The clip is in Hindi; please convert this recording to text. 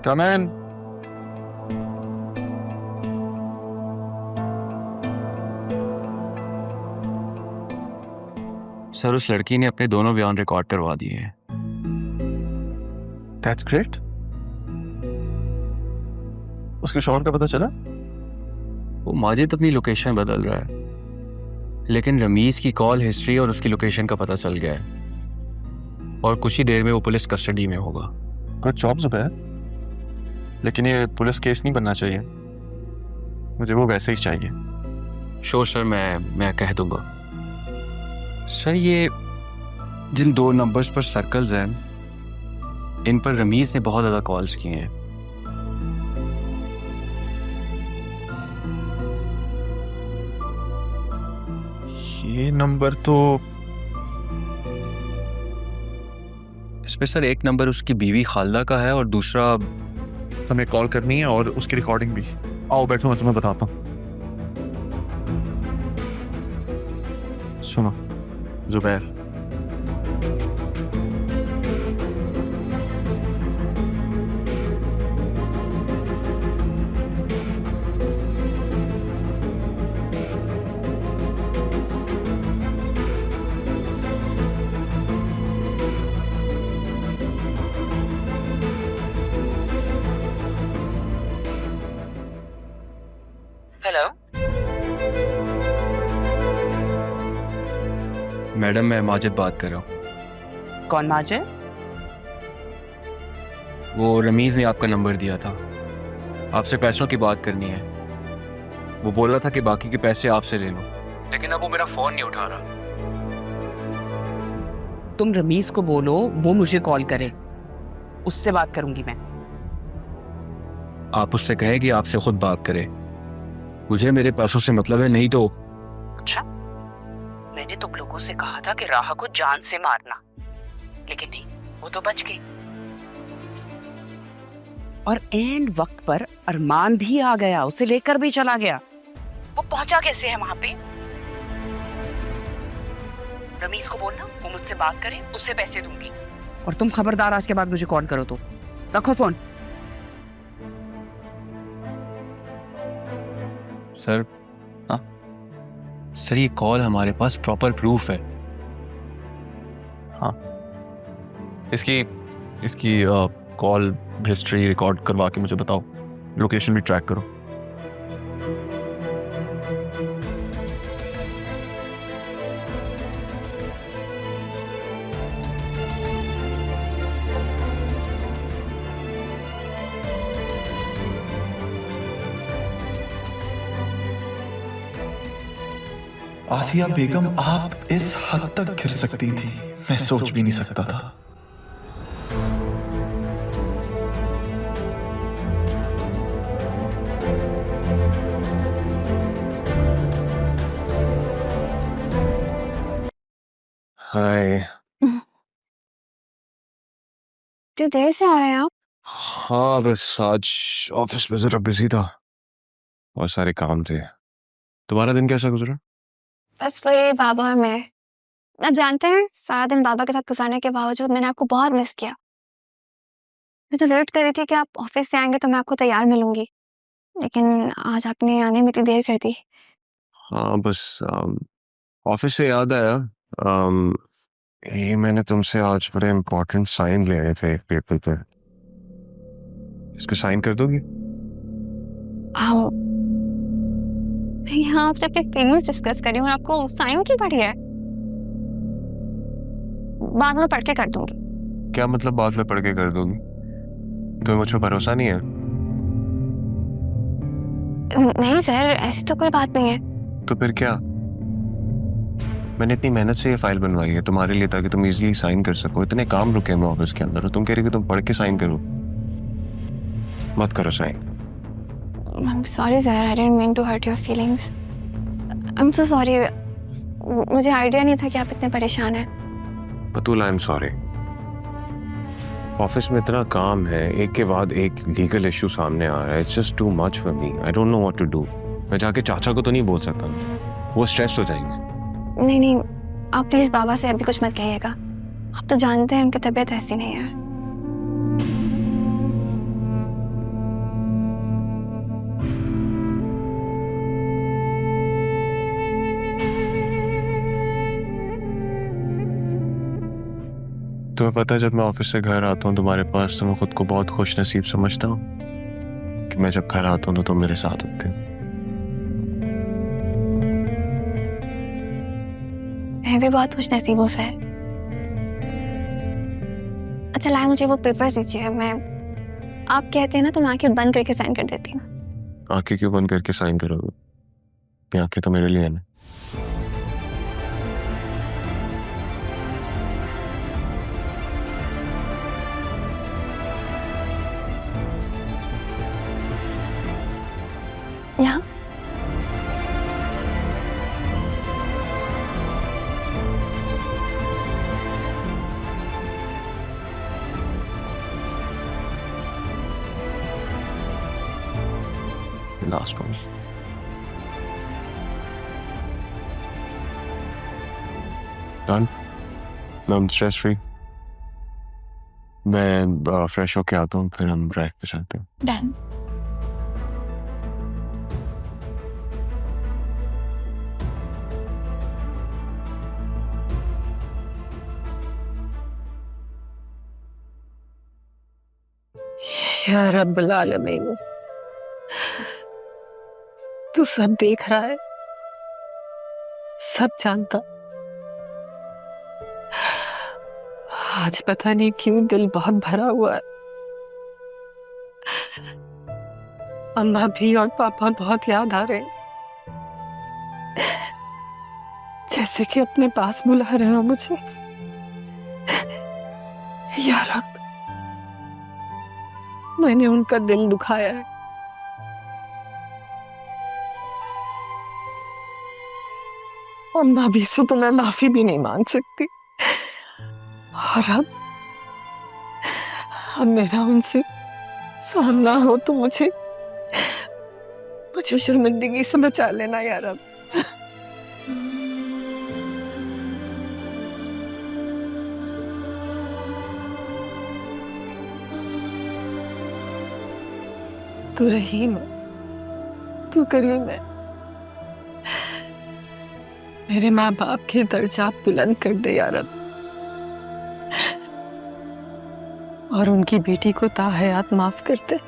कम इन। सर उस लड़की ने अपने दोनों बयान रिकॉर्ड करवा दिए हैं। That's great. उसके शौहर का पता चला? वो माजिद अपनी लोकेशन बदल रहा है, लेकिन रमीज की कॉल हिस्ट्री और उसकी लोकेशन का पता चल गया है और कुछ ही देर में वो पुलिस कस्टडी में होगा। गुड जॉब ज़ुबैर, लेकिन ये पुलिस केस नहीं बनना चाहिए। मुझे वो वैसे ही चाहिए। श्योर सर, मैं कह दूंगा। सर ये जिन 2 नंबर्स पर सर्कल्स हैं, इन पर रमीज ने बहुत ज़्यादा कॉल्स किए हैं। ये नंबर तो इस पे सर एक नंबर उसकी बीवी खालदा का है और दूसरा हमें कॉल करनी है और उसकी रिकॉर्डिंग भी। आओ बैठो, मैं तुम्हें बताता हूँ। सुनो ज़ुबैर, हेलो। मैडम मैं माजिद बात कर रहा हूँ। कौन माजिद? वो रमीज ने आपका नंबर दिया था, आपसे पैसों की बात करनी है। वो बोल रहा था कि बाकी के पैसे आपसे ले लो, लेकिन अब वो मेरा फोन नहीं उठा रहा। तुम रमीज को बोलो वो मुझे कॉल करे, उससे बात करूंगी मैं। आप उससे कहे कि आपसे खुद बात करे। मुझे मेरे पैसों से मतलब है, नहीं तो। अच्छा, मैंने तुम लोगों से कहा था कि राह को जान से मारना, लेकिन नहीं, वो तो बच गई। और एंड वक्त पर अरमान भी आ गया, उसे लेकर भी चला गया। वो पहुंचा कैसे है वहां पे? रमीज को बोलना वो मुझसे बात करे, उससे पैसे दूंगी। और तुम खबरदार आज के बाद मुझे कॉल करो तो रखो फोन। सर सर ये कॉल हमारे पास प्रॉपर प्रूफ है। हाँ, इसकी इसकी कॉल हिस्ट्री रिकॉर्ड करवा के मुझे बताओ, लोकेशन भी ट्रैक करो। आसिया बेगम, आप इस हद तक गिर सकती थी, मैं सोच भी नहीं सकता था। हाय। इतनी देर से आ रहे हैं आप? हाँ बस आज ऑफिस में जरा बिजी था, बहुत सारे काम थे। तुम्हारा दिन कैसा गुजरा? बस वही बाबा और मैं। आप जानते हैं, सारा दिन बाबा के साथ गुजारने के बावजूद मैंने आपको बहुत मिस किया। मैं तो वेट कर रही थी कि आप ऑफिस से आएंगे तो मैं आपको तैयार मिलूंगी, लेकिन आज आपने आने में इतनी देर कर दी। हाँ बस ऑफिस से याद आया, ये मैंने तुमसे आज बड़े इम्पोर्टेंट साइन ले आए थे एक पेपर पे, इस पे साइन कर दोगी? आओ, मैं यहाँ आपसे अपनी फीलिंग्स डिस्कस कर रही हूँ और आपको साइन की पड़ी है। बाद में पढ़ के कर दूंगी। क्या मतलब बाद में पढ़ के कर दोगी? तुम्हें मुझ पर भरोसा नहीं है? नहीं सर, ऐसी तो कोई बात नहीं है। तो फिर क्या? मैंने इतनी मेहनत से ये फाइल बनवाई है तुम्हारे लिए, ताकि तुम इजीली साइन कर सको। इतने काम रुके हैं ऑफिस के अंदर और तुम कह रही हो कि तुम पढ़ के साइन करो। मत करो sign. I'm sorry sir, I didn't mean to hurt your feelings. I'm so sorry. मुझे आइडिया नहीं था कि आप इतने परेशान हैं। बतूल, आई एम सॉरी। ऑफिस में इतना काम है, एक के बाद एक लीगल इशू सामने आ रहा है। It's just too much for me. I don't know what to do. मैं जाके चाचा को तो नहीं बोल सकता, वो स्ट्रेस हो जाएंगे। नहीं नहीं, आप प्लीज बाबा से अभी कुछ मत कहिएगा। आप तो जानते हैं उनकी तबीयत ऐसी नहीं है। तुम्हें पता है, जब मैं ऑफिस से घर आता हूँ तुम्हारे पास, तो मैं खुद को बहुत खुश नसीब समझता हूँ कि मैं जब घर आता हूँ तो तुम मेरे साथ होते हो। मैं भी बहुत खुश नसीबों से। अच्छा लाए, मुझे वो पेपर दीजिए। मैं, आप कहते हैं ना तो मैं आंखें बंद करके साइन कर देती हूँ। आंखें क्यों बंद करके साइन करोगे? ये आंखें तो मेरे लिए है ना। यहाँ लास्ट वन। डन। मैं स्ट्रेस फ्री। मैं फ्रेश होके आता हूँ, फिर हम ड्राइव पे चलते हैं। डन। या रब्बुल आलमीन, तू सब देख रहा है, सब जानता। आज पता नहीं क्यों दिल बहुत भरा हुआ है। अम्मा भी और पापा बहुत याद आ रहे हैं, जैसे कि अपने पास बुला रहे हो मुझे। या रब, मैंने उनका दिल दुखाया है। अम्मा भी से तो मैं माफी भी नहीं मांग सकती, और अब मेरा उनसे सामना हो तो मुझे शर्मिंदगी से बचा लेना यार। अब तू रहीम है, तू करीम है। मेरे माँ बाप के दर्जात बुलंद कर दे यार अब, और उनकी बेटी को ताहयात माफ कर दे।